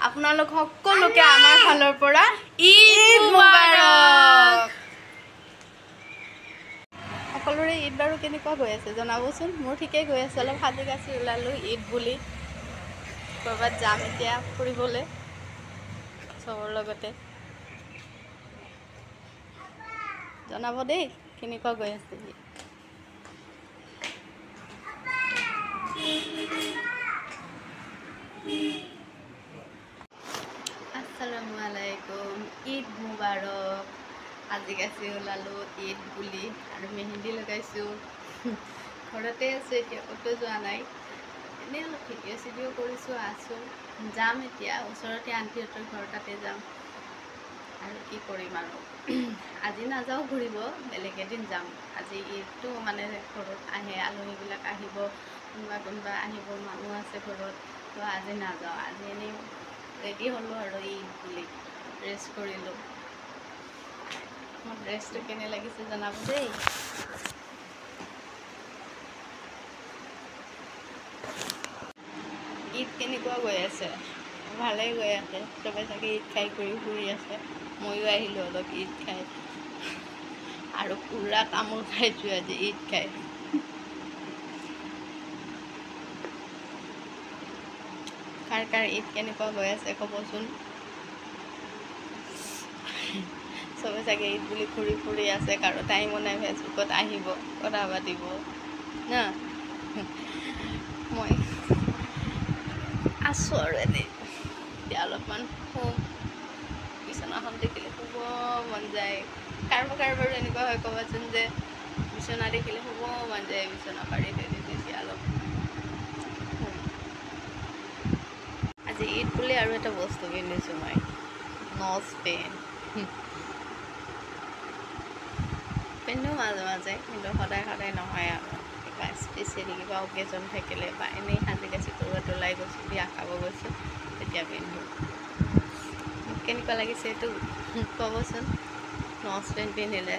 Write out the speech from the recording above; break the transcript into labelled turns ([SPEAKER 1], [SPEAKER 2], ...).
[SPEAKER 1] আপোনালোক সকলোকে আমাৰ ফালৰ পৰা ঈদ মুবাৰক। সকলোৰে ঈদ বাৰু কেনেকুৱা গৈ আছে জনাবচোন। মোৰ ঠিকেই গৈ আছে, অলপ সাজি কাচি ওলালোঁ ঈদ বুলি। ক'ৰবাত যাম এতিয়া ফুৰিবলৈ চবৰ লগতে। জনাব দেই কেনেকুৱা গৈ আছে। আসসালামু আলাইকুম, ঈদ মুবাৰক। আজি কাচি ওলালোঁ ঈদ বুলি আৰু মেহেন্দি লগাইছোঁ। ঘৰতে আছোঁ এতিয়া, ক'তো যোৱা নাই। এনেই অলপ ভিডিঅ' চিডিঅ' কৰিছোঁ, আছোঁ। যাম এতিয়া ওচৰতে আণ্টিহঁতৰ ঘৰ, তাতে যাম। আৰু কি কৰিম আৰু আজি নাযাওঁ ঘূৰিব, বেলেগ এদিন যাম। আজি ঈদটো মানে ঘৰত আহে, আলহীবিলাক আহিব, কোনোবা আহিব, মানুহ আছে ঘৰত, তো আজি নাযাওঁ। আজি এনেই ৰেডি হ'লোঁ আৰু ঈদ বুলি ড্ৰেছ কৰিলোঁ। মোৰ ড্ৰেছটো কেনে লাগিছে জনাব দেই। ঈদ কেনেকুৱা গৈ আছে? ভালেই গৈ আছে। চবে চাগে ঈদ খাই কৰি ফুৰি আছে। ময়ো আহিলোঁ অলপ ঈদ খাই, আৰু পুৰা তামোল খাইছোঁ আজি ঈদ খাই। কাৰ কাৰ ঈদ কেনেকুৱা গৈ আছে ক'বচোন। চবে চাগে ঈদ বুলি ঘূৰি ফুৰি আছে, কাৰো টাইমো নাই ফেচবুকত আহিব, কথা পাতিব না। মই আছোঁ আৰু এনেই এতিয়া অলপমান শুম। বিচনাখন দেখিলে শুব মন যায়। কাৰোবাৰ কাৰোবাৰ এনেকুৱা হয় ক'বাচোন যে বিচনা দেখিলে শুব মন যায়, বিচনা পাৰি থৈ দিছে এতিয়া অলপ শুম। আজি ঈদ বুলি আৰু এটা বস্তু কিনিছোঁ মই, নজ পেন। পিন্ধো মাজে মাজে, কিন্তু সদায় সদায় নহয় আৰু কিবা স্পেচিয়েলি কিবা অকেজন থাকিলে বা এনেই সাজি কাচি ক'ৰবাত ওলাই গৈছোঁ, বিয়া খাব গৈছোঁ, তেতিয়া পিন্ধো। কেনেকুৱা লাগিছে এইটো ক'বচোন, নজ পেন পিন্ধিলে।